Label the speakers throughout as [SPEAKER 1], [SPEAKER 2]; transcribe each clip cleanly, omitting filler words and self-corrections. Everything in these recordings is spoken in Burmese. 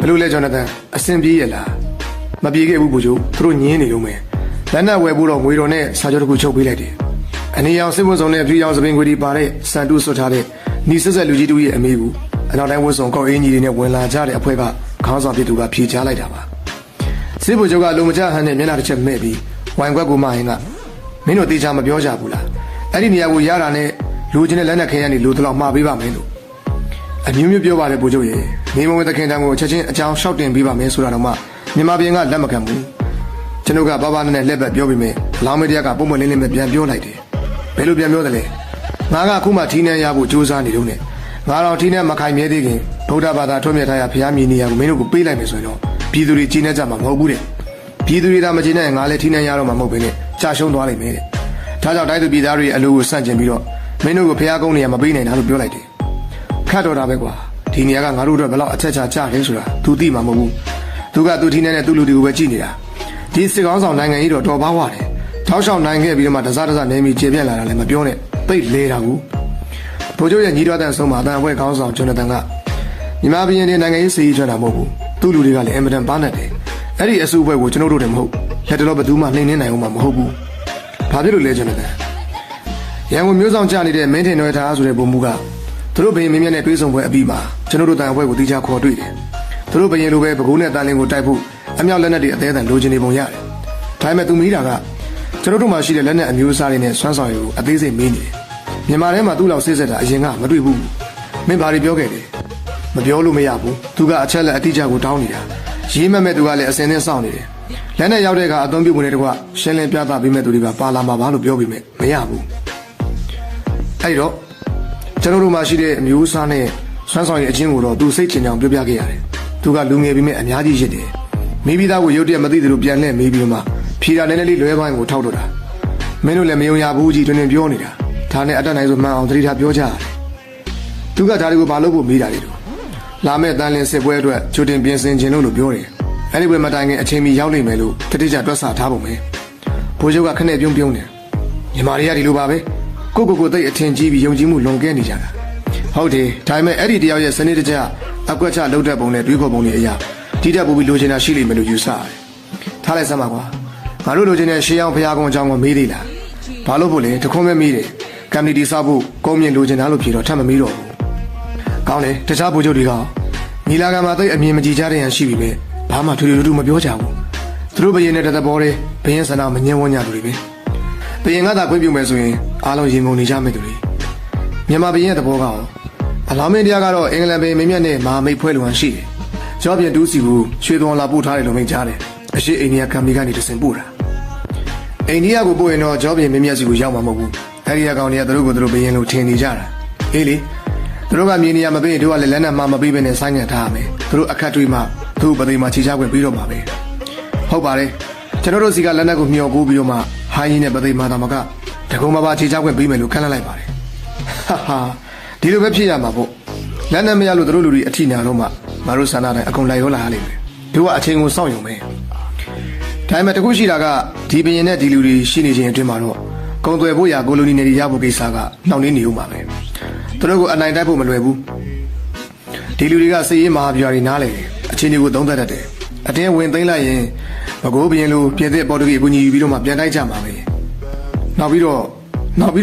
[SPEAKER 1] ဘယ်လိုလဲဂျော်နသန်အဆင်ပြေရလားမပြေခဲ့ဘူးကိုကျိုးသူတို့ညင်းနေလို့မယ်လက်နက်ဝယ်ဖို့တော့ငွေတော်နဲ့စာချုပ်တစ်ခုချုပ်ပေးလိုက်တယ်အနေအောင်စစ်ဝတ်စုံနဲ့ပြည်အောင်စပင်ခွေဒီပါတဲ့စံတူးဆွတ်ထားတဲ့နီဆက်ဆက်လူကြီးတူရဲ့အမေဘူးအနောက်တိုင်းဝတ်စုံကောက်အင်းကြီးတွေနဲ့ဝင်လာကြတဲ့အဖွဲ့ကခေါင်းဆောင်ပြည်သူကဖြေချလိုက်တာပါစစ်ဗိုလ်ချုပ်ကလုံမချဟန်နဲ့မျက်နှာတစ်ချက်မဲ့ပြီးဝိုင်ခွက်ကိုမဟင်းကမင်းတို့တေချာမပြောကြဘူးလားအဲ့ဒီနေရာကိုရတာနဲ့လူချင်းနဲ့လက်နက်ခဲရနေလူတလောက်မှားပေးပါမယ်လို့အမျိုးမျိုးပြောပါတယ်ဗိုလ်ချုပ်ရေနေမဝင်သခင်တန်းကိုချက်ချင်းအကြောင်းရှောက်တင်ပေးပါမယ်ဆိုတာတော့မှမြန်မာပြည်ကလက်မခံဘူးကျွန်တော်ကဘာဘာနဲ့လက်ပတ်ပြောပြီးမြဲလောင်းမတရားကပုံမလင်းလင်းပဲပြန်ပြောလိုက်တယ်ဘယ်လိုပြန်ပြောသလဲငါကအခုမှထီးနှံရဖို့ကြိုးစားနေလို့နဲ့ငါတော့ထီးနှံမခိုင်မြဲသေးခင်ဗုဒ္ဓဘာသာထွတ်မြတ်ထားရဘုရားမြည်နေရကိုမင်းတို့ကိုပေးလိုက်မယ်ဆိုရင်တော့ပြည်သူတွေကြီးနေကြမှာမဟုတ်ဘူးတဲ့ပြည်သူတွေဒါမကြီးနဲ့ငါလည်းထီးနှံရတော့မှာမဟုတ်ဘဲနဲ့ကြာရှုံးသွားလိမ့်မယ်တဲ့ဒါကြောင့်တိုင်းသူပြည်သားတွေအလိုကိုစန့်ကျင်ပြီးတော့မင်းတို့ကိုဘုရားကုန်းနေရမပေးနိုင်တာလို့ပြောလိုက်တယ်ခတ်တော့တာပဲကွာဒီနေရာကငါတို့တော့ဘယ်လောက်အချက်ချကြတယ်ဆိုတာသူသိမှာမဟုတ်ဘူးသူကသူထီးနှံနဲ့သူ့လူတွေကိုပဲကြည့်နေတာဒီစစ်ကောင်းဆောင်နိုင်ငံကြီးတော့တော်ပါဝတယ်ထောက်ရှောက်နိုင်ခဲ့ပြီးတော့မှတစားနေမိကျေပြက်လာတာလည်းမပြောနဲ့သိလေတာကူဗိုလ်ချုပ်ရဲ့ညီတော်တန်ဆုံးမှာအတန်အဖွဲကောင်းဆောင်ဂျွန်နသန်ကညီမဘရင်တဲ့နိုင်ငံရေးစီးရေးချွန်တာမဟုတ်ဘူးသူ့လူတွေကလည်းအင်မတန်ပါနဲ့တယ်အဲ့ဒီအစုအဖွဲ့ကိုကျွန်တော်တို့တည်းမဟုတ်လက်တော်ဘယ်သူမှနှိမ့်နေနိုင်အောင်မဟုတ်ဘူးဘာဖြစ်လို့လဲဂျွန်နသန်ရန်ကုန်မျိုးဆောင်ကြနေတဲ့မင်းထင်တော်ထားဆိုတဲ့ပုံမှုကသူတို့ဘရင်မင်းမြတ်နဲ့တွေးဆုံပွဲအပြီးမှာကျွန်တော်တို့တန်အဖွဲကိုတိကျခေါ်တွေ့တယ်သူတို့ဘရင်လိုပဲပကုန်းနဲ့တန်လင်းကိုတိုက်ဖို့အမြောက်လက်နက်တွေအသေးအံလိုချင်နေပုံရတယ်ဒါပေမဲ့သူမိတာကကျွန်တော်တို့မှာရှိတဲ့လက်နက်အမျိုးအစားတွေနဲ့စွမ်းဆောင်ရည်ကိုအသေးစိတ်မေးနေတယ်မြန်မာထဲမှာသူ့လောက်စစ်စစ်တာအရင်ကမတွေ့ဘူးမင်းဘာတွေပြောခဲ့တယ်မပြောလို့မရဘူးသူကအချက်လက်အတိအကျကိုတောင်းနေတာရေးမဲ့မဲ့သူကလည်းအစင်းနဲ့စောင့်နေတယ်လက်နဲ့ရောက်တဲ့ကအသွင်ပြုတ်ဝင်တဲ့တကွရှင်းလင်းပြသပေးမဲ့သူတွေကပါလာမှာပါလို့ပြောပြီးမဲ့မရဘူးအဲ့တော့ကျွန်တော်တို့မှာရှိတဲ့အမျိုးအစားနဲ့စွမ်းဆောင်ရည်အချင်းကိုတော့သူစိတ်ချအောင်ပြောပြခဲ့ရတယ်သူကလူငယ်ပြီးမဲ့အများကြီးရစ်တယ်မိပြီးသားကိုရုတ်တရက်မသိသလိုပြန်လှည့်မေးပြီးမှဖြေတာနည်းနည်းလေးလွဲပိုင်းကိုထောက်တော့တာမင်းတို့လည်းမယုံရဘူးကြီးတွင်တွင်ပြောနေတာဒါနဲ့အတက်နိုင်ဆိုမှန်အောင်သတိထားပြောကြရတယ်သူကဒါတွေကိုမလုပ်ဖို့မေးတာလေတို့လာမဲ့တန်လင်းစစ်ပွဲအတွက်ချိုတင်ပြင်ဆင်ခြင်းလို့ပြောတယ်အဲ့ဒီပွဲမတိုင်ခင်အချိန်မီရောက်နိုင်မယ်လို့တတိကျတွက်ဆထားပုံပဲဘိုးချုပ်ကခနဲ့ပြုံးပြုံးတယ်ညီမတွေကဒီလိုပါပဲကိုသိအထင်ကြီးပြီးယုံကြည်မှုလွန်ကဲနေကြတာဟုတ်တယ်ဒါပေမဲ့အဲ့ဒီတယောက်ရဲ့စနစ်တကျအကွက်ချလှုပ်တဲ့ပုံနဲ့တွေးခေါ်ပုံတွေအရာဒီတက်ပူပြီးလိုချင်တာရှိလိမ့်မယ်လို့ယူဆရတယ်ထားလိုက်စမ်းပါကွာငါတို့လိုချင်တဲ့ရှေးအောင်ဖျားကုန်းအကြောင်းကိုမေးသေးလားဘာလို့ဖို့လဲတခွန်းပဲမေးတယ်ကမ်မတီဆောက်ဖို့ကုန်းမြင့်လိုချင်တာလို့ဖြေတော့ထပ်မမေးတော့ဘူးကောင်းတယ်တခြားဗိုလ်ချုပ်တွေကညီလာခံမှာသိအမြင်မကြည်ကြတဲ့ရန်ရှိပြီပဲဘာမှထွေထွေထူးထူးမပြောကြဘူးသူတို့ဘရင်နဲ့တသက်ပေါ်တယ်ဘရင်ဆန္ဒမငြင်းဝန်းကြသူတွေပဲဘရင်ကသာခွင့်ပြုမယ်ဆိုရင်အားလုံးရင်ကုန်နေကြမယ်သူတွေမြန်မာဘရင်ရဲ့သဘောကတော့အလောင်းမင်းတရားကတော့အင်္ဂလန်ဘရင်မင်းမြတ်နဲ့မဟာမိတ်ဖွဲ့လူဟန်ရှိတယ်ကျော်ပြန်တူးစီကိုရွှေသွန်လာပို့ထားတယ်လို့မိန့်ကြားတယ်အရှိအိန္ဒိယကမ်ပဏီကနေတဆင်ပို့တာအိန္ဒိယကိုပို့ရင်တော့ကျော်ပြန်မင်းမြတ်စီကိုရောက်မှာမဟုတ်ဘူးအဲဒီအကောင်တွေကသူတို့ကိုသူတို့ဘရင်လို့ထင်နေကြတာအေးလေသူတို့ကမြေနေရမပေးရင်တို့ကလည်းလက်နက်မှမပေးဘဲနဲ့ဆိုင်းငံ့ထားရမယ်သူတို့အခက်တွေးမှသူ့ပသိမ်မှာခြေချခွင့်ပြီးတော့မှာပဲဟုတ်ပါတယ်ကျွန်တော်တို့စီကလက်နက်ကိုမျှော်ကိုးပြီးတော့မှဟိုင်းကြီးနဲ့ပသိမ်မှာတမကတကုံမပါခြေချခွင့်ပြီးမယ်လို့ခန့်လိုက်ပါတယ်ဟာဒီလိုပဲဖြစ်ရမှာပေါ့လက်နက်မရလို့တို့လူတွေအထီနာတော့မှငါတို့ဆန္ဒတိုင်းအကုန်လိုက်ရောလာရလိမ့်မယ်တို့ကအချိန်ကိုစောင့်ရုံပဲဒါပေမဲ့တခုရှိတာကဒီဘရင်နဲ့ဒီလူတွေရှိနေခြင်းအတွင်းမှာတော့ကုံသွယ်ဖို့ရာကိုလိုနီနယ်တွေရဖို့ကိစ္စကနှောင့်နှေးနေဦးမှာပဲတို့ကိုအနိုင်တိုက်ဖို့မလွယ်ဘူးဒီလူတွေကစစ်ရေးမဟာဗျူဟာတွေနားလေအချင်းတွေကိုသုံးသပ်တတ်တယ်အတင်းဝင်သိမ်းလိုက်ရင်မကိုးဘရင်လိုပြည်သက်ပေါ်တူဂီအကူအညီယူပြီးတော့မှပြန်တိုက်ကြမှာပဲနောက်ပြီး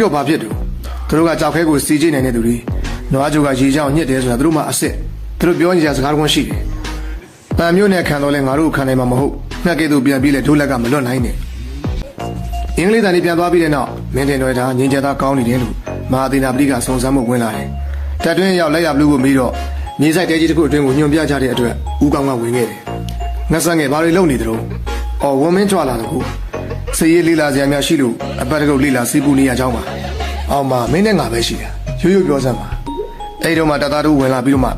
[SPEAKER 1] တော့ဘာဖြစ်တို့ကကြောက်ခဲကိုစီးကျနိုင်တဲ့သူတွေနွားကြိုကရေချောင်းညစ်တယ်ဆိုတာတို့မှအစ်စ်တို့ပြောနေကြစကားကွန်းရှိတယ်။တန်မျိုးနဲ့ခံတော့လဲငါတို့ခံနိုင်မှာမဟုတ်ငှက်ကဲ့သို့ပြန်ပြီးလဲဒိုးလက်ကမလွတ်နိုင်နဲ့။အင်္ဂလိပ်တန်တွေပြန်သွားပြီးတဲ့နောက်မင်းတင်တော်တာငင်းကြသားကောင်းနေတယ်လို့မဟာသေနာပတိကစုံစမ်းမှုဝင်လာတယ်။တက်တွင်းရောက်လက်ရဘလူးကိုမေးတော့မြေဆိုင်တဲကြီးတစ်ခုအတွင်းကိုညွန်ပြကြတဲ့အတွက်ဦးကောင်းကဝင်ခဲ့တယ်။ငှက်ဆန်းငယ်ဘာတွေလုပ်နေသလဲ။အော်ဝမင်းကြွလာတော့ကိုစည်ရေးလေးလာစရာများရှိလို့အပတ်တကုတ်လေးလာစီးပူနေရကြောင်းပါ။အော်မမင်းနဲ့ငါပဲရှိတာ။ရိုးပြောစမ်းပါ။အဲ့တော့မှတသားတို့ဝင်လာပြီးတော့မှ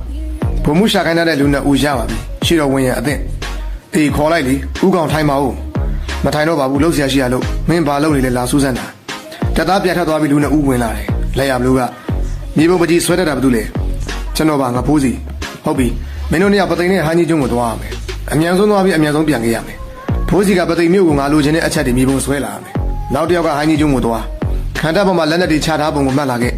[SPEAKER 1] ဘုံမှုရှာခိုင်းတဲ့လူနဲ့ဦးရပါပြီ။ရှိတော့ဝင်ရအသင့်။အေးခေါ်လိုက်လေဦးကောင်ထိုင်ပါဦး။မထိုင်တော့ပါဘူးလှုပ်ရှားရှိရလို့မင်းဘာလုပ်နေလဲလာစူးစမ်းတာ။တသားပြတ်ထသွားပြီးလူနဲ့ဦးဝင်လာတယ်။လက်ရဘလူးကမြေပုံပကြီးဆွဲတတ်တာဘာလို့လဲ။ကျွန်တော်ပါငါဖိုးစီဟုတ်ပြီမင်းတို့เนี่ยပသိမ်နဲ့ဟန်းကြီးကျွန်းကိုသွားရမယ်။အမြန်ဆုံးသွားပြီးအမြန်ဆုံးပြန်ခဲ့ရမယ်။ဖိုးစီကပသိမ်မြို့ကိုငါလိုချင်တဲ့အချက်တွေမြေပုံဆွဲလာရမယ်။နောက်တစ်ယောက်ကဟန်းကြီးကျွန်းကိုသွားခန္ဓာပေါ်မှာလက်နက်တွေချထားပုံကိုမှတ်လာခဲ့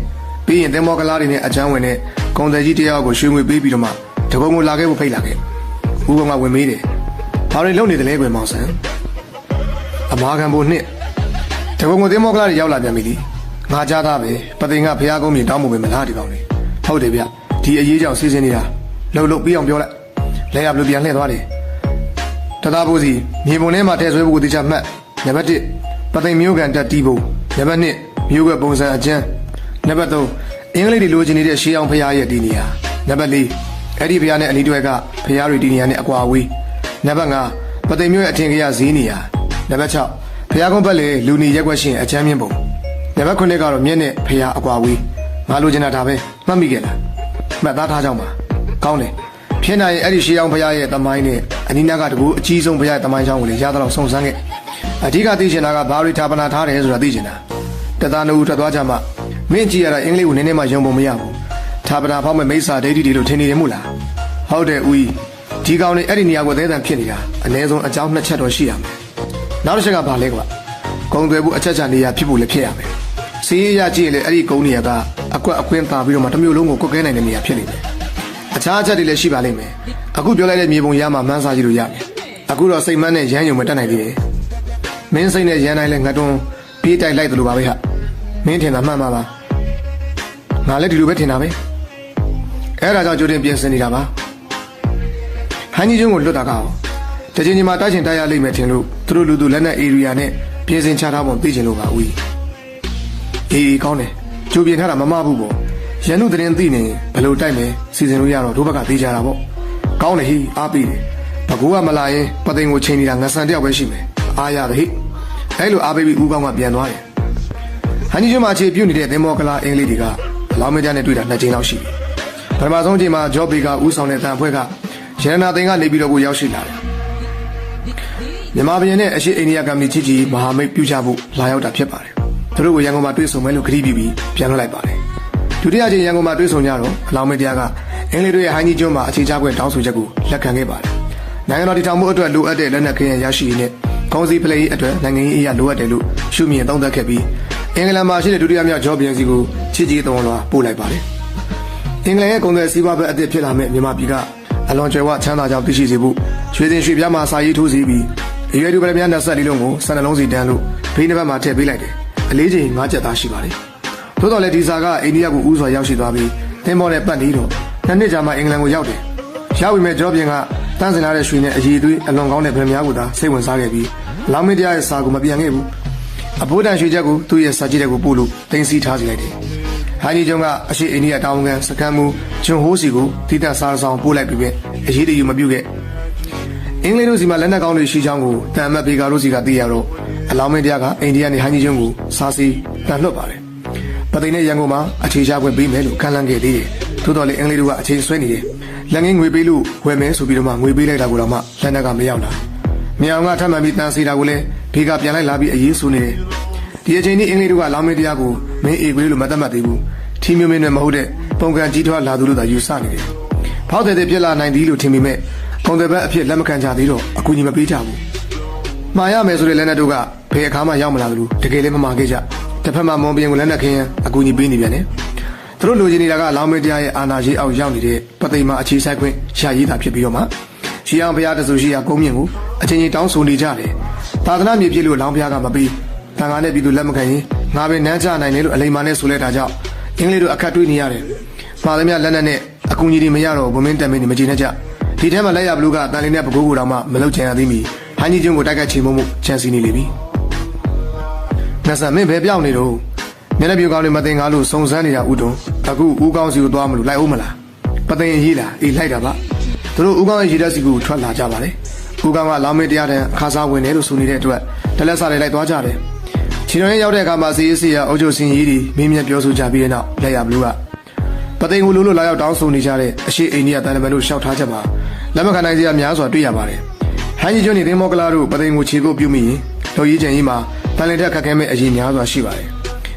[SPEAKER 1] ပြီးရင်သင်္ဘောကလားတွေနဲ့အချမ်းဝင်တဲ့ကုန်တယ်ကြီးတယောက်ကိုရွှေငွေပေးပြီးတော့မှတကုံကိုလာခဲ့ဖို့ဖိတ်လာခဲ့ ဦးကောင်ကဝင်မေးတယ်ဘာတွေလုပ်နေတယ်လဲကွယ်မောင်ဆန်းအမာခံဖို့နှစ်တကုံကိုသင်းမောကလာတွေရောက်လာပြန်ပြီလေငါကြားသားပဲပသိမ်ကဖျားကုန်းမြေတောင်းမှုပဲမလားဒီကောင်လေဟုတ်တယ်ဗျဒီအရေးကြောင့်စီစဉ်နေတာလှုပ်ပြီးအောင်ပြောလိုက်လဲရဘလို့ပြန်လှည့်သွားတယ်တသားဖို့စီမြေပုံထဲမှာထဲဆွဲဖို့တေချာမှတ်နံပါတ်1ပသိမ်မျိုးကန်တက်တီးဖို့နံပါတ်2မျိုးကပုံစံအကျန်းနံပါတ်3အင်္ဂလိပ်တွေလိုချင်နေတဲ့ရှေးအောင်ဖျားရဲ့ဒီနေရာနံပါတ်4အဲ့ဒီဖျားနဲ့အနီးတွဲကဖျားတွေဒီနေရာနဲ့အကွာအဝေးနံပါတ်5ပသိမ်မျိုးရဲ့အထင်ကြီးဈေးနေရာနံပါတ်6ဖျားကုန်းဘက်လေလူနေရက်ွက်ရှင်အချမ်းမြင့်ပုံနံပါတ်9ကတော့မြင့်နဲ့ဖျားအကွာအဝေးငါလိုချင်တာဒါပဲမှတ်မိခဲ့လားမှတ်သားထားကြအောင်ပါကောင်းတယ်ဖြစ်နိုင်ရင်အဲ့ဒီရှေးအောင်ဖျားရဲ့တမိုင်းနဲ့အနီးနားကတကူအကြီးဆုံးဖျားရဲ့တမိုင်းချောင်းကိုလည်းရသလောက်စုံစမ်းခဲ့အဓိကသိချင်တာကဘာတွေဌာပနာထားတယ်ဆိုတာသိချင်တာတသားနှုတ်ထွက်သွားကြမှာမင်းကြည့်ရတာအင်္ဂလိပ်ကိုနည်းနည်းမှယုံပုံမရဘူးဌာပနာဖောက်မဲ့မိစ္ဆာဒိဋ္ဌိတွေလို့ထင်နေတယ်မို့လားဟုတ်တယ်ဦးကြီးဒီကောင်လေးအဲ့ဒီနေရာကိုသဲသံဖြစ်နေတာအနည်းဆုံးအကြောင်း2ချက်တော့ရှိရမယ်နောက်တစ်ချက်ကဘာလဲကွာဂုံသွဲဖို့အချက်ချနေရဖြစ်ဖို့လည်းဖြစ်ရမယ်စီးရရကြည့်ရင်လည်းအဲ့ဒီဂုံနေရာကအကွက်အခွင့်သာပြီးတော့မှတစ်မျိုးလုံးကိုကွက်ကဲနိုင်တဲ့နေရာဖြစ်နေတယ်အခြားအချက်တွေလည်းရှိပါလိမ့်မယ်အခုပြောလိုက်တဲ့မြေပုံရမှာမှန်းစားကြည့်လို့ရမယ်အခုတော့စိတ်မန်းနဲ့ရမ်းယုံမတက်နိုင်သေးတယ်မင်းစိတ်နဲ့ရမ်းတိုင်းလဲငါတွန်းပြေးတိုက်လိုက်တယ်လို့ပါပဲဟာမင်းထင်တာမှန်ပါလားငါလည်းဒီလိုပဲထင်တာပဲအဲ့ဒါကြောင့်ကြိုတင်ပြင်ဆင်နေတာပါဟန်ကြီးကျွန်းကိုလွတ်တာကောတချင်းချင်းမှာတိုက်ချင်တိုက်ရလိမ့်မယ်ထင်လို့သူတို့လူသူလက်နက်ဧရိယာနဲ့ပြင်ဆင်ချထားပုံသိချင်လို့ပါဦးအေးကောင်းတယ်ကြိုပြင်ထားတာမမဘူးပေါ့ရန်သူတရင်သိနေဘယ်လိုတိုက်မယ်စီစဉ်လို့ရတော့တို့ဘက်ကသိကြတာပေါ့ကောင်းတယ်ဟိအားပေးတယ်ဘကူကမလာရင်ပသိမ်ကိုချိန်နေတာငဆန်တယောက်ပဲရှိမယ်အားရတယ်ဟိအဲ့လိုအားပေးပြီးဦးကောင်းကပြန်သွားတယ်ဟန်ကြီးကျွန်းမှာအခြေပြုတ်နေတဲ့သင်္ဘောကလာအင်္ဂလိပ်တွေကလောင်းမကြနဲ့တွေ့တာ2ချိန်လောက်ရှိပြီပထမဆုံးချိန်မှာဂျော့ဘေကဦးဆောင်တဲ့တန်အဖွဲ့ကရန်နာသိန်းကနေပြီးတော့ကိုရောက်ရှိလာတယ်မြန်မာပြည်နဲ့အရှိအိန္ဒိယကမ္ဘာချီချီမဟာမိတ်ပြုကြဖို့လာရောက်တာဖြစ်ပါတယ်သူတို့ကိုရန်ကုန်မှာတွေ့ဆုံမယ်လို့ခရီးပြီးပြန်လွှတ်လိုက်ပါတယ်ဒုတိယချိန်ရန်ကုန်မှာတွေ့ဆုံကြတော့အလောင်းမတရားကအင်္ဂလိပ်တို့ရဲ့ဟန်ကြီးကျွန်းမှာအခြေချခွင့်တောင်းဆိုချက်ကိုလက်ခံခဲ့ပါတယ်နိုင်ငံတော်တည်ထောင်မှုအတွက်လိုအပ်တဲ့လက်နက်ခဲယမ်းရရှိရေးနဲ့ကောင်းစီဖလှယ်ရေးအတွက်နိုင်ငံရေးအရာလိုအပ်တယ်လို့ရှုမြင်သုံးသပ်ခဲ့ပြီးအင်္ဂလန်မှာရှိတဲ့ဒုတိယမြောက်ဂျော့ဘီယန်စီကိုချစ်ကြည်တော်လွှာပို့လိုက်ပါတယ်အင်္ဂလန်ရဲ့ကုန်သွယ်စီးပွားဘက်အသစ်ဖြစ်လာမဲ့မြန်မာပြည်ကအလွန်ကျွယ်ဝချမ်းသာကြောင်းသိရှိစေဖို့ရွှေစင်ရွှေပြားမှာစာရေးထိုးစီပြီးအရွယ်တူပရမများ24လုံးကို12လုံးစီတန်းလို့ဘေးတစ်ဖက်မှာထည့်ပေးလိုက်တယ်အလေးချိန်5ချက်သားရှိပါတယ်သို့တော်လည်းဒီစာကအိန္ဒိယကိုဥစွာရောက်ရှိသွားပြီးသင်္ဘောနဲ့ပတ်ပြီးတော့2နှစ်ကြာမှအင်္ဂလန်ကိုရောက်တယ်ရောက်ပြီမဲ့ဂျော့ဘီယန်ကတန်းစင်လာတဲ့ရွှေနဲ့အရည်သွေးအလွန်ကောင်းတဲ့ဗရမများကိုသာစိတ်ဝင်စားခဲ့ပြီးလောင်းမင်းတရားရဲ့စာကိုမပြန်ခဲ့ဘူးအဖိုးတန်ရွှေချက်ကိုသူ့ရဲ့စာကြည့်တဲ့ကိုပို့လို့တင်စီထားစီလိုက်တယ်ဟန်ကြီးကျွန်းကအရှိအိန္ဒိယတောင်ကန်စကန်မူဂျွန်ဟိုးစီကိုတိတက်စားဆောင်ပို့လိုက်ပြီးပဲအရေးတယူမပြုတ်ခဲ့အင်္ဂလိပ်တို့စီမှာလက်နက်ကောင်းတွေရှိချောင်းကိုတန်အမတ်ဘေကာတို့စီကသိရတော့အလောင်းမင်းတရားကအိန္ဒိယနဲ့ဟန်ကြီးကျွန်းကိုစားစီတန်လွတ်ပါတယ်ပသိမ်နဲ့ရန်ကုန်မှာအခြေချခွင့်ပေးမယ်လို့ခံလန်းခဲ့သေးတယ်သို့တော်လည်းအင်္ဂလိပ်တို့ကအချိန်ဆွဲနေတယ်လက်ငင်းငွေပေးလို့ဝယ်မယ်ဆိုပြီးတော့မှငွေပေးလိုက်တာကိုတော့မှလက်နက်ကမရောက်လာမြေအောင်ကထပ်မှန်ပြီးတန်စီတာကိုလည်းဘေကပြန်လိုက်လာပြီးအရေးဆိုနေတယ်ဒီအချိန်นี้အင်္ဂလိပ်တို့ကလောင်းမင်းတရားကိုမင်းအေကွေးလို့မတတ်မှတ်သေးဘူးထီမျိုးမင်းနဲ့မဟုတ်တဲ့ပုံကံကြီးထွားလာသူလို့သာယူဆနေတယ်ဖောက်တဲ့ပြစ်လာနိုင်သည်လို့ထင်မိမဲ့ကုန်တဲ့ဘက်အဖြစ်လက်မခံကြသေးတော့အကူကြီးမပေးကြဘူးမှားရမယ်ဆိုတဲ့လက်နက်တို့ကဘယ်အခါမှရောက်မလာဘူးတကယ်လည်းမမှာခဲ့ကြတစ်ဖက်မှာမွန်ပြန်ကိုလက်နက်ခင်းရန်အကူကြီးပေးနေပြန်တယ်သူတို့လိုချင်နေတာကလောင်းမင်းတရားရဲ့အာဏာရှိအောက်ရောက်နေတဲ့ပသိမ်မှာအခြေဆိုင်ခွင့်ရှာရေးတာဖြစ်ပြီးတော့မှရှီအောင်ဘုရားတဆူရှိရာကုန်းမြင့်ကိုအချင်းချင်းတောင်းဆိုနေကြတယ်သာသနာမြေပြည့်လို့လောင်းဘုရားကမပေးတန်ခါနဲ့ပြည်သူလက်မခံရင်ငါပဲနန်းချနိုင်တယ်လို့အလိမ္မာနဲ့ဆိုလဲတာကြောင့်အင်္ဂလိပ်တို့အခက်တွေ့နေရတယ်မှားသမျှလက်နက်နဲ့အကူကြီးတွေမရတော့ဘုံမင်းတက်မင်းတွေမကြည့်နဲ့ကြဒီထဲမှာလက်ရဘလူးကတန်လင်းနဲ့ပကိုးကိုတောင်မှမလောက်ချင်ရသေးမီဟန်ကြီးကျွန်းကိုတိုက်ခတ်ချေမှုချန်စီနေလေပြီငါစမင်းပဲပြောင်းနေတော့မျက်နှာပြူကောင်းတွေမသိငါလို့စုံစမ်းနေတာဥတုံအခုဦးကောင်းစီကိုသွားမလို့လိုက်အောင်မလားပသိမ်ရေးလားအေးလိုက်တာပါသူတို့ဦးကောင်းရဲ့ရေတက်စီကိုထွက်လာကြပါလေဦးကောင်းကလောင်းမင်းတရားတဲ့အခါစားဝင်တယ်လို့ဆိုနေတဲ့အတွက်တလက်စားတွေလိုက်သွားကြတယ်ခြေတော်ရင်ရောက်တဲ့အခါမှာစီရေးစီရအုပ်ချုပ်စင်ကြီးတွေမင်းမြတ်ပြောဆိုကြပြီးတဲ့နောက်လက်ရဘလူးကပသိမ်ကိုလို့လာရောက်တောင်းဆိုနေကြတဲ့အရှိအိန္ဒိယတန်တမန်တို့ရှောက်ထားချက်မှာလက်မခံနိုင်စရာများစွာတွေ့ရပါတယ်ဟန်ကြီးကျွန်းနေသင်္ဘောကလာတို့ပသိမ်ကိုခြေကုပ်ပြုမိရင်လူကြီးကျန်ကြီးမှာတန်လင်တက်ခက်ခဲမဲ့အရေးများစွာရှိပါတယ်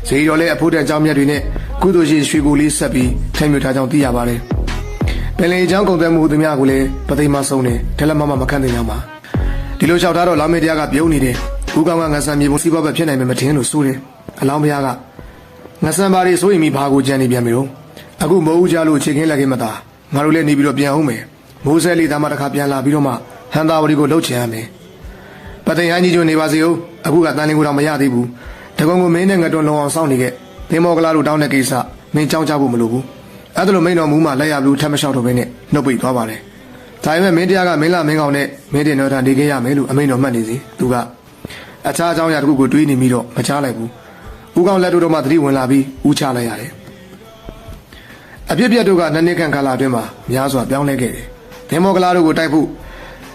[SPEAKER 1] ဇေယျတော်လည်းအဖို့တန်ကြောင်းမြတ်တွေနဲ့ကုသိုလ်ရှိရွှေကိုလေးဆက်ပြီးထိုင်မြထားကြောင်းသိရပါတယ်ပင်လယ်ကြောင်းကုန်သွယ်မှုသူများကိုလည်းပသိမ်မှာဆုံးတယ်ဒလမမခန့်တဲ့ရောက်မှာဒီလိုလျှောက်ထားတော့လောင်းမေတရားကပြုံးနေတယ်ဦးကောင်းကငါဆန်မြေပုံစီးပွားပဲဖြစ်နိုင်မယ်မထင်လို့ဆိုတယ်အလောင်းဘုရားကငါဆန်ပါရီဆိုရင်မိဘာကိုကြံနေပြန်ပြီတော့အခုမဟုတ်ကြလို့ခြေခင်းလက်ခင်းမသာငါတို့လည်းနေပြီးတော့ပြန်အောင်မယ် မိုးဆဲလေးသားမတစ်ခါပြန်လာပြီးတော့မှဟန်သာဝတီကိုလှုပ်ချင်ရမယ်ပသိမ်ဟန်းကြီးကျွန်းနေပါစေဦးအခုကတန်လင်းကိုတော့မရသေးဘူးတကုံကိုမင်းနဲ့ငတွန်းလုံအောင်စောင့်နေခဲ့သင်္ဘောကလာတို့တောင်းတဲ့ကိစ္စမင်းကြောင်းကြဖို့မလိုဘူးအဲ့ဒါလိုမိန်တော်မူမှလက်ရဘူးထပ်မလျှောက်တော့ဘဲနဲ့နှုတ်ပိတ်သွားပါတယ်ဒါပေမဲ့မင်းတရားကမင်းလာမင်းကောင်နဲ့မင်းတင်တော်တာနေခဲ့ရမယ်လို့အမိန်တော်မှတ်နေစီသူကအခြားအကြောင်းအရာတစ်ခုကိုတွေးနေပြီးတော့မချလိုက်ဘူးဦးကောင်လက်တို့တော့မှသတိဝင်လာပြီးဦးချလိုက်ရတယ်အပြစ်ပြတ်တို့ကနှစ်နှစ်ခန့်ကာလအတွင်းမှာများစွာပြောင်းလဲခဲ့တယ်သင်္ဘောကလာတို့ကိုတိုက်ဖို့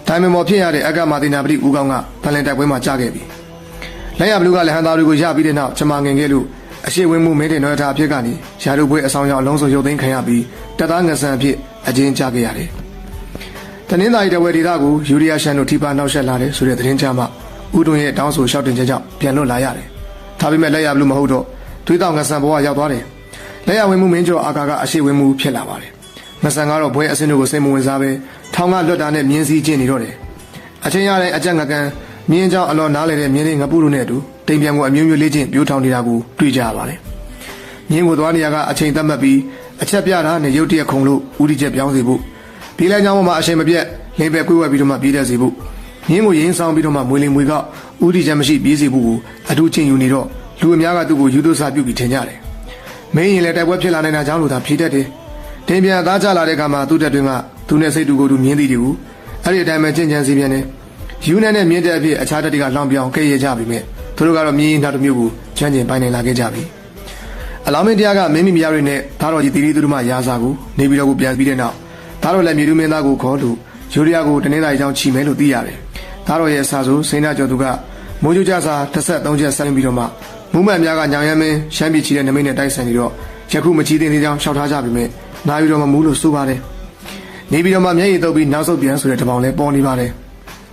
[SPEAKER 1] ဒိုင်မမော်ဖြစ်ရတဲ့အကမာတိနာပတိဦးကောင်ကဖလန်တိုက်ပွဲမှာကြာခဲ့ပြီလက်ရဘလူးကလည်းဟန်သားတွေကိုရပြီးတဲ့နောက်ချမငင်ခဲ့လို့အရှိဝင်းမှုမင်းတင်တော်တာအဖြစ်ကနေရာတို့ပွဲအဆောင်ရောက်အလုံးစုံရုပ်သိမ်းခံရပြီးတပ်သားငဆန်အဖြစ်အကျဉ်းချခဲ့ရတယ်တနင်္သာရီတဝဲဒေသကိုယူရီးယားရှန်တို့ထိပါနှောက်ယှက်လာတယ်ဆိုတဲ့သတင်းကြားမှာဦးတွင်ရဲ့တောင်းဆိုလျှောက်တင်ချက်ကြောင့်ပြန်လွတ်လာရတယ်ဒါပေမဲ့လက်ရဘလူးမဟုတ်တော့သွေးတောင်ငဆန်ဘဝရောက်သွားတယ်လက်ရဝင်းမှုမင်းကျော်အာကာကအရှိဝင်းမှုဖြစ်လာပါတယ်ငဆန်ကတော့ဘွဲအစင်းတို့ကိုစိတ်မဝင်စားပဲထောင်ကလွတ်တာနဲ့မြင်းစည်းကျင့်နေတော့တယ်အချင်းရတဲ့အကြက်ငကန်မြင်းเจ้าအလော်နားလေတဲ့မြင်းလေးငပုတို့နဲ့အတူတိမ်ပြန်ကိုအမျိုးမျိုးလေးချင်းပြိုးထောင်နေတာကိုတွေ့ကြရပါတယ်မြင်းကိုသွားနေရကအချိန်သတ်မှတ်ပြီးအချက်ပြတာနဲ့ရုတ်တရက်ခုံလို့ဦးဒီချက်ပြောင်းစေဖို့ဒီလမ်းကြောင်းပေါ်မှာအချိန်မပြတ်လင်းပဲကွေးဝဲပြီးတော့မှပြေးတဲ့စေဖို့မြင်းကိုရင်းဆောင်ပြီးတော့မှမွေလင်မွေကဦးဒီချက်မရှိပြေးစေဖို့ကိုအထူးချင်းယူနေတော့လူအများကသူ့ကိုယူသွစာပြုတ်ပြီးထင်ကြတယ်မင်းရင်လည်းတိုက်ပွဲဖြစ်လာနေတာကြောင့်လို့သာဖြေတတ်တယ်တင်ပြန်သားချလာတဲ့အခါမှာသူ့တက်တွင်ကသူနဲ့စိတ်တူကိုယ်တူမြင်းသည်တွေကိုအဲ့ဒီအတိုင်းပဲကြင်ကြံစီပြန်တယ်ယူနဲ့မြင်းတဲ့အဖြစ်အခြားတက်တွေကလောင်ပြောင်ခဲ့ရကြပြီမြဲသူတို့ကတော့မြင်းနောက်တစ်မျိုးကိုချမ်းကျင်ပိုင်နိုင်လာခဲ့ကြပြီအလောင်းမင်းတရားကမင်းမိမယားတွေနဲ့သားတော်ကြီးတီရီသူတို့မှရာစာကိုနေပြီးတော့ကိုပြန်ပြီးတဲ့နောက်သားတော်လည်းမြေတူမင်းသားကိုခေါ်လို့ယူရီးယားကိုတနင်္လာရီကြောင့်ချီမယ်လို့သိရတယ်သားတော်ရဲ့အစာဆိုစိန်နာကျော်သူကမိုးကြိုးကြစာ13ချက်ဆက်ပြီးတော့မှမူးမှန်များကညောင်ရမ်းမင်းရှမ်းပြည်ချီတဲ့နမိတ်နဲ့တိုက်ဆိုင်နေတော့ယခုမချီတင်သေးကြောင်းရှောက်ထားကြပြီမြဲနာပြီးတော့မှမူးလို့ဆိုပါတယ်နေပြီးတော့မှမျက်ရည်တုပ်ပြီးနောက်ဆုတ်ပြန်ဆိုတဲ့တပောင်လဲပေါ်နေပါတယ်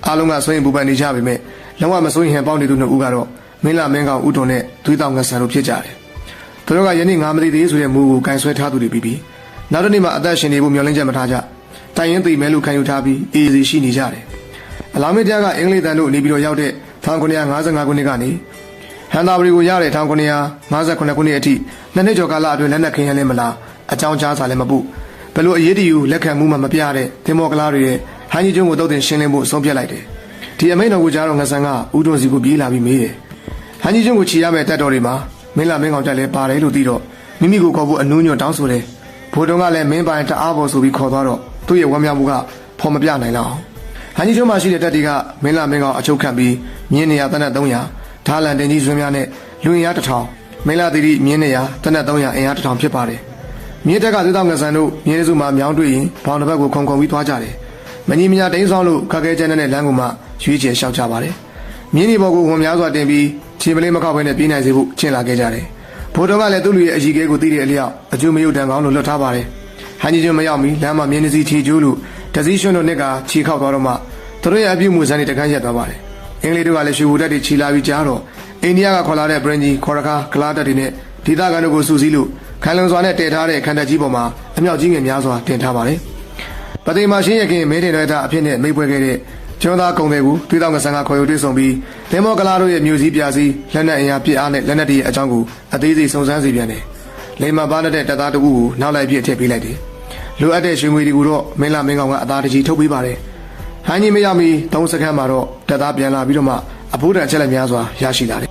[SPEAKER 1] အားလုံးကဆွေးရင်ပူပန်နေကြပြီမြဲလုံးဝမစိုးရင်ဟန်ပေါက်နေသူနှစ်ဦးကတော့မင်းလာမင်းကောင်ဦးတွန်နဲ့သွေးတောင်ငဆန်တို့ဖြစ်ကြတယ်သူတို့ကယနေ့ငါမသိသေးဆိုတဲ့မူကိုကင်ဆွဲထားသူတွေပြီးနောက်တစ်နေ့မှအသက်ရှင်နေဖို့မျှော်လင့်ချက်မထားကြတိုင်ရင်သိမယ်လို့ခံယူထားပြီးအေးစီရှိနေကြတယ်အလောင်းမင်းတရားကအင်္ဂလိပ်တန်တို့နေပြီးတော့ရောက်တဲ့1955ခုနှစ်ကနေဟန်သာဝတီကိုရတဲ့1958ခုနှစ်အထိနှစ်နှစ်ကျော်ကာလအတွင်းလက်နက်ခင်းရလဲမလားအကြောင်းကြားစာလည်းမပုဘယ်လိုအရေးတယူလက်ခံမှုမှမပြတဲ့သင်္ဘောကလားတွေရဲ့ဟန်ကြီးကျွန်းကိုတုတ်တင်ရှင်းလင်းဖို့ဆုံးဖြတ်လိုက်တယ်ဒီအမိန့်တော်ကိုကြားတော့ငဆန်ကဦးတွန်စီကိုပြေးလာပြီးမေးတယ်ဟန်ကြီးကျွန်းကိုခြေရမဲ့တက်တော်တွေမှာမင်းလာမင်းကောင်ကြလည်းပါတယ်လို့သိတော့မိမိကိုခေါ်ဖို့အနူးညွတ်တောင်းဆိုတယ်ဘိုးတော်ကလည်းမင်းပိုင်တအားပေါ်ဆိုပြီးခေါ်သွားတော့သူ့ရဲ့ဝမ်းမြောက်မှုကဖော်မပြနိုင်လောက်ဟန်ကြီးကျွန်းမှာရှိတဲ့တက်တွေကမင်းလာမင်းကောင်အချုပ်ခံပြီးမြင်းနေရတနက်300ဓာလန်တင်ကြီးဆွေးများနဲ့လူရင်ရ1000မင်းလာသီရိမြင်းနေရတနက်300အင်အား1000ဖြစ်ပါတယ်မြင်းတက်ကသွေးတောင်ငဆန်တို့မြင်းစုမှာမြောင်းတွေ့ရင်ဘောင်တစ်ဘက်ကိုခုံပြီးသွားကြတယ်မညီမညာတင်းဆောင်လို့ခက်ခဲကျန်းတဲ့လမ်းကူမှရွေးချယ်လျှောက်ကြပါတယ်မြင်းဒီဘော်ကိုဝန်များစွာတင်ပြီးခြေပလေးမခောက်ဘဲနဲ့ပြေးနိုင်စေဖို့ချင်လာခဲ့ကြတယ်ဘိုးတော်ကလည်းသူ့လူရဲ့အကြီးကဲကိုသိတဲ့အလျောက်အကျိုးမယုတ်တန်ကောင်းလို့လွတ်ထားပါတယ်ဟန်ကြီးကျွန်းမရောက်မီလမ်းမှာမြင်းစီချီကျိုးလို့တစည်းရွှွန်းတို့နှစ်ကခြေခောက်သွားတော့မှသူတို့ရဲ့အပြုတ်မှုဇာတ်တွေတကန်းရက်သွားပါတယ်အင်္ဂလိပ်တို့ကလည်းရွှေဘူတက်တွေခြီလာပြီးကြားတော့အိန္ဒိယကခေါ်လာတဲ့ဘရင်ကြီးခေါ်ရခါကလာတက်တွေနဲ့ဒေသခံတို့ကိုစူးစီးလို့ခိုင်လုံစွာနဲ့တည်ထားတဲ့ခန္ဓာကြီးပေါ်မှာအမြောက်ကြီးငယ်များစွာတင်ထားပါတယ်ပသိမာရှင်းရခင်မဲတင်တော်တာအဖြစ်နဲ့မိပွဲခဲ့တဲ့ကျွန်းသားကုံတွေကိုသွေးတောင်ငဆန်ကခေါ်ယူတွေ့ဆုံပြီးသင်္ဘောကလာတို့ရဲ့မြို့စည်းပြာစည်းလက်နက်အင်အားပြစ်အားနဲ့လက်နက်တွေရဲ့အကြောင်းကိုအသေးစိတ်စုံစမ်းစီပြန်တယ်လိမ္မာပါတဲ့တပ်သားတကူကိုနောက်လိုက်ပြစ်ထည့်ပေးလိုက်တယ်လိုအပ်တဲ့ရွှေငွေတွေကိုတော့မင်းလာမင်းကောင်ကအသားတကြီးထုတ်ပေးပါတယ်ဟန်ကြီးမရောက်မီ3စက္ကန့်မှာတော့တပ်သားပြန်လာပြီးတော့မှအဖိုးတန်ချက်လက်များစွာရရှိလာတယ်